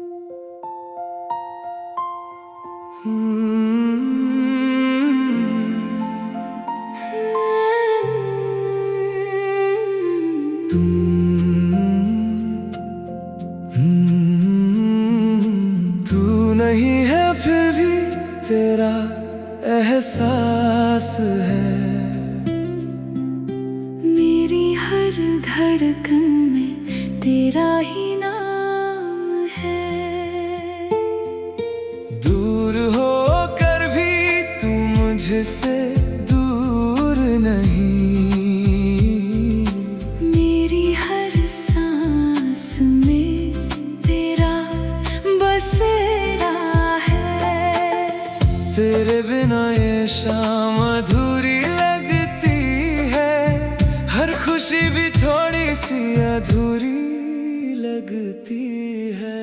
तू नहीं है फिर भी तेरा एहसास है। मेरी हर धड़कन में तेरा ही नाम है। दूर होकर भी तू मुझसे दूर नहीं। मेरी हर सांस में तेरा बसेरा है। तेरे बिना ये शाम अधूरी लगती है। हर खुशी भी थोड़ी सी अधूरी लगती है।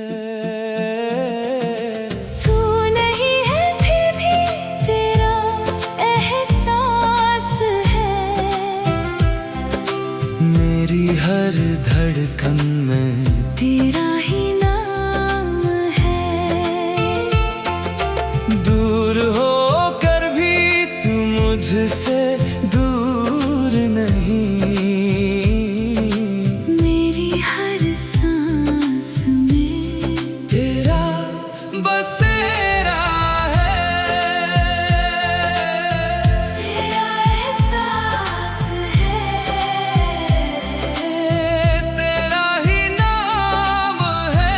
तू नहीं है फिर भी तेरा एहसास है। मेरी हर धड़कन में तेरा ही नाम है। दूर होकर भी तू मुझसे दूर नहीं। मेरी हर सांस में तेरा बसेरा है। तेरा एहसास है। तेरा ही नाम है।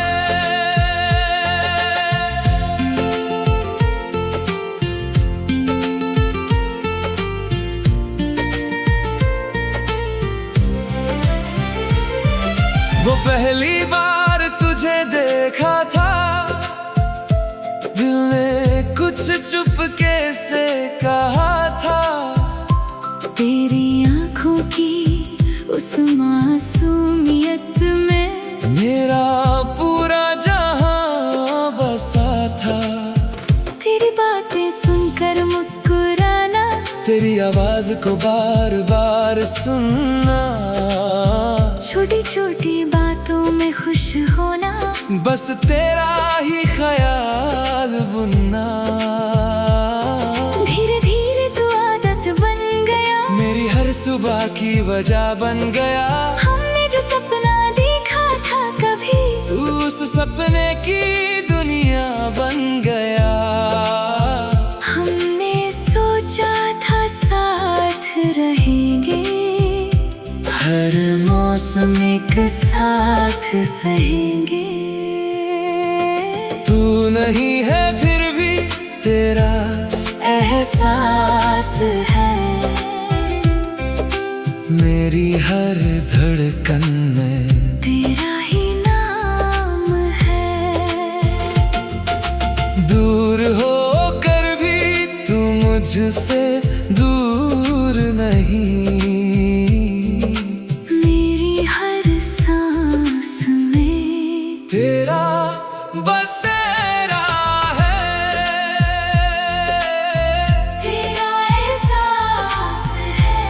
वो पहली बार तुझे देखा था, दिल ने कुछ चुपके से कहा था। तेरी आंखों की उस मासूमियत में मेरा पूरा जहां बसा था। तेरी बातें सुनकर मुस्कुराना, तेरी आवाज को बार बार सुनना, छोटी छोटी बातों में खुश होना, बस तेरा ही ख्याल बुनना। धीरे धीरे तू आदत बन गया, मेरी हर सुबह की वजह बन गया। हमने जो सपना देखा था कभी, तू उस सपने की दुनिया बन गया। हमने सोचा था साथ रहेंगे, हर मौसम एक साथ सहेंगे। तू नहीं है फिर भी तेरा एहसास है। मेरी हर धड़कन में तेरा ही नाम है। दूर होकर भी तू मुझसे दूर नहीं। मेरी हर सांस में तेरा बसेरा है। तेरा एहसास है।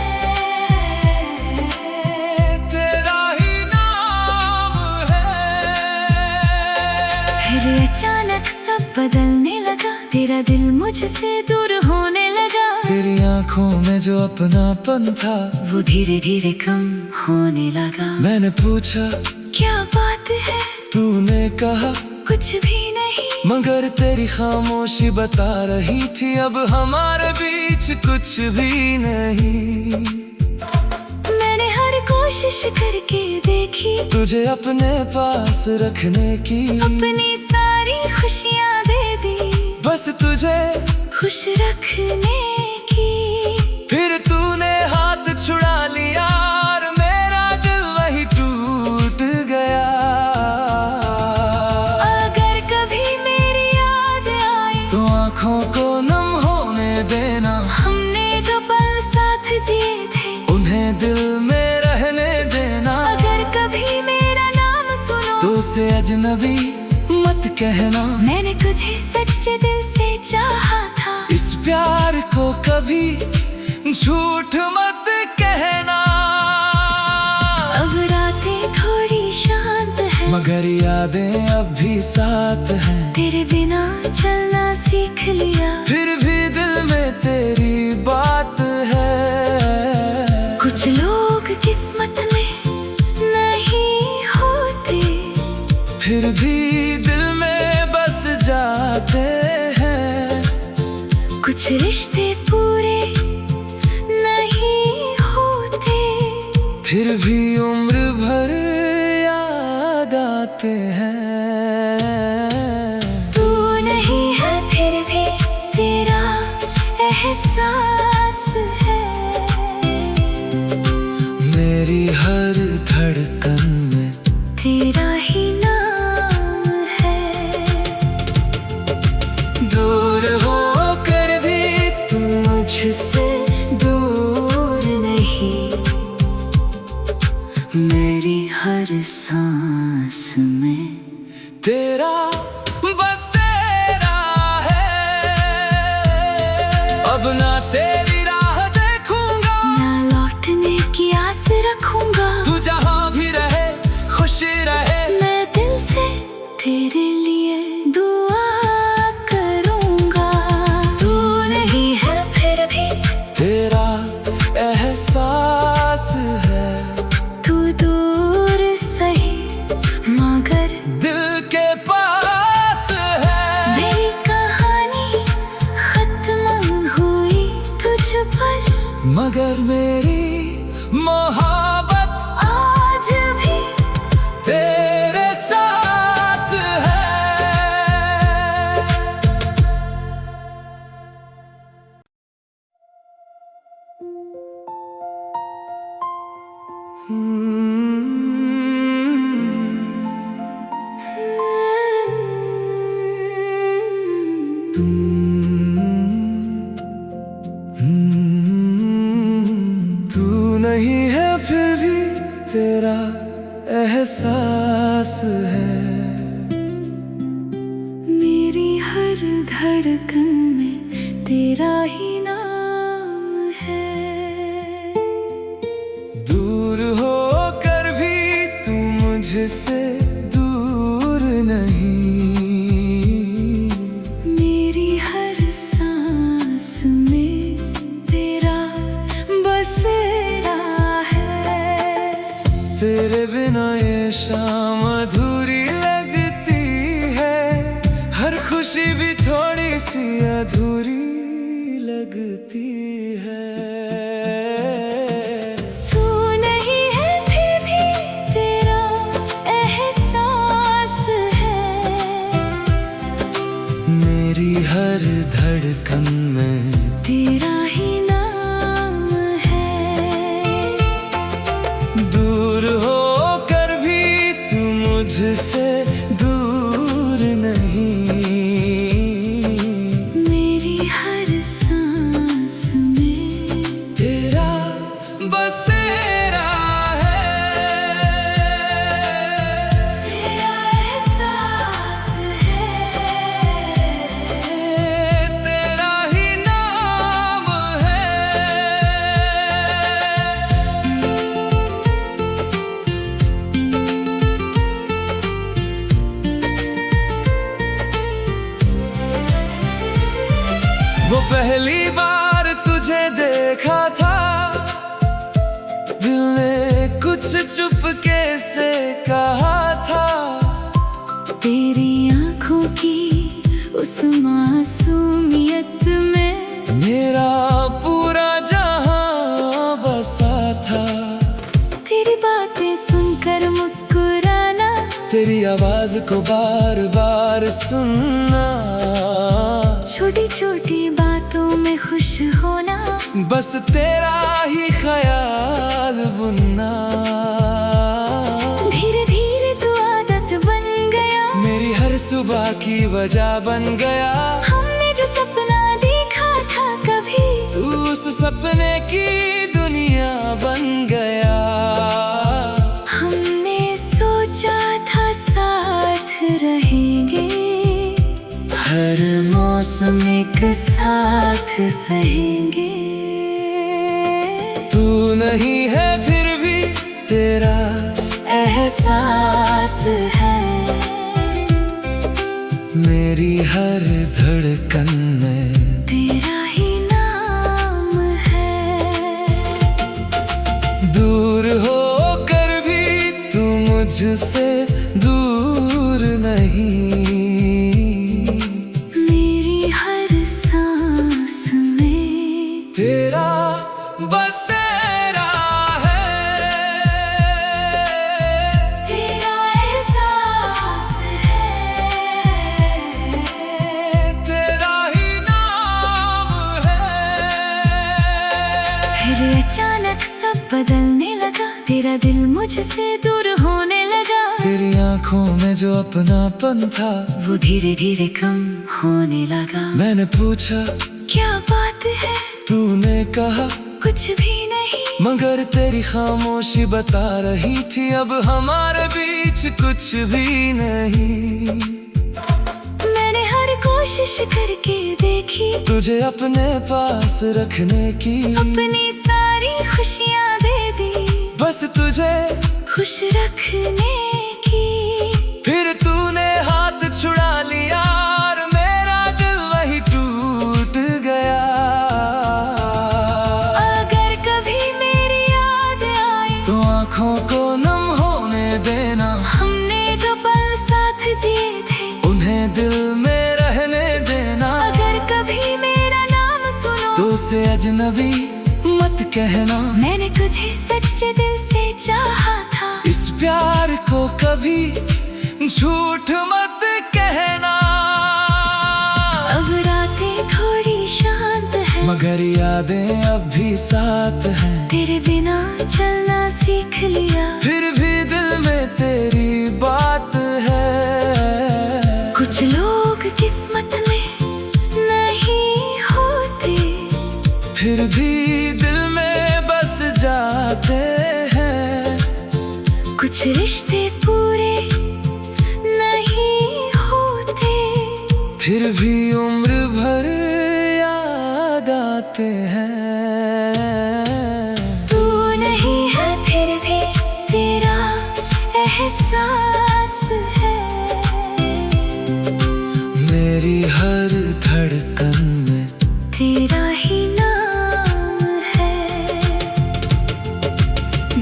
तेरा ही नाम है। फिर अचानक सब बदलने लगा, तेरा दिल मुझसे दूर होने लगा। तेरी आंखों में जो अपनापन था, वो धीरे धीरे कम होने लगा। मैंने पूछा क्या बात है, तूने कहा कुछ भी नहीं। मगर तेरी खामोशी बता रही थी अब हमारे बीच कुछ भी नहीं। मैंने हर कोशिश करके देखी, तुझे अपने पास रखने की, अपनी सारी खुशियाँ दे दी, बस तुझे खुश रखने की। फिर तूने हाथ छुड़ा लिया और मेरा दिल वही टूट गया। अगर कभी मेरी याद आए तो आंखों को नम होने देना, हमने जो पल साथ जिए थे उन्हें दिल में रहने देना। अगर कभी मेरा नाम सुनो तो उसे अजनबी मत कहना। मैंने तुझे सच्चे दिल से चाहा था, इस प्यार को कभी झूठ मत कहना। अब रातें थोड़ी शांत है, मगर यादें अब भी साथ हैं। तेरे बिना चलना सीख लिया, फिर भी दिल में तेरी बात है। कुछ लोग किस्मत में नहीं होते, फिर भी दिल में बस जाते हैं। कुछ रिश्ते पूरे नहीं होते, फिर भी उम्र भर याद आते हैं। तू नहीं है फिर भी तेरा एहसास है। मेरी हर धड़कन में तेरा ही नाम है। दूर होकर भी तू मुझसे दूर नहीं, मेरी हर सांस में तेरा बसेरा है। अब ना तेरी राह देखूंगा, ना लौटने की आस रखूंगा। तू जहां भी रहे खुशी रहे। मैं दिल से तेरे लिए दुआ करूंगा। तू नहीं है फिर भी तेरा एहसास है। तू दूर सही मगर दिल के पास है। मेरी कहानी खत्म हुई तुझ पर, मगर मेरी मोहब्बत आज भी तेरे साथ है। तू नहीं है फिर भी तेरा एहसास है। मेरी हर धड़कन में तेरा ही नाम है। दूर होकर भी तू मुझसे दूर नहीं, मेरी हर सांस में तेरा बसेरा है। तेरे बिना ये शाम अधूरी लगती है। हर खुशी भी थोड़ी सी अधूरी लगती है। तू नहीं है फिर भी तेरा एहसास है। मेरी हर धड़कन में तेरा ही नाम है। दूर होकर भी तू मुझसे दूर नहीं, मेरी हर सांस में तेरा बसेरा है। तेरा एहसास है। तेरा ही नाम है। वो पहली बार तुझे देखा था, दिल ने कुछ चुपके से कहा था। तेरी आंखों की उस मासूमियत में मेरा पूरा जहां बसा था। तेरी बातें सुनकर मुस्कुराना, तेरी आवाज को बार बार सुनना, छोटी छोटी बातों में खुश होना, बस तेरा ही ख्याल बुनना। धीरे धीरे तू आदत बन गया, मेरी हर सुबह की वजह बन गया। हमने जो सपना देखा था कभी, तू उस सपने की दुनिया बन गया। हमने सोचा था साथ रहेंगे, हर मौसम एक साथ सहेंगे। तू नहीं है फिर भी तेरा एहसास है। मेरी हर धड़कन में तेरा ही नाम है। दूर होकर भी तू मुझसे दूर नहीं। मेरी हर सांस में तेरा बसेरा है, तेरा एहसास है, तेरा ही नाम है। फिर अचानक सब बदलने लगा, तेरा दिल मुझसे दूर होने लगा। तेरी आंखों में जो अपनापन था वो धीरे धीरे कम होने लगा। मैंने पूछा क्या बात है, तूने कहा कुछ भी नहीं। मगर तेरी खामोशी बता रही थी अब हमारे बीच कुछ भी नहीं। मैंने हर कोशिश करके देखी तुझे अपने पास रखने की, अपनी सारी खुशियाँ दे दी बस तुझे खुश रखने की। फिर तूने हाथ छुड़ा लिया और मेरा दिल वही टूट गया। अगर कभी मेरी याद आए तो आंखों को नम होने देना, हमने जो पल साथ जिए थे उन्हें दिल में रहने देना। अगर कभी मेरा नाम सुनो तो उसे अजनबी मत कहना। मैंने तुझे सच्चे दिल से चाहा था, इस प्यार को कभी झूठ मत कहना। अब रातें थोड़ी शांत है मगर यादें अब भी साथ हैं। तेरे बिना चलना सीख लिया, फिर भी दिल में तेरी बात है। कुछ लोग किस्मत में नहीं होते, फिर भी दिल में बस जाते हैं। कुछ रिश्ते पूरे नहीं होते, फिर भी उम्र भर याद आते हैं। तू नहीं है फिर भी तेरा एहसास है। मेरी हर धड़कन में तेरा ही नाम है।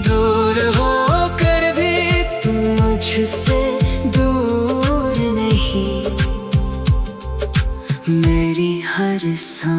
दूर होकर भी तू मुझसे दूर नहीं, मेरी हर सांस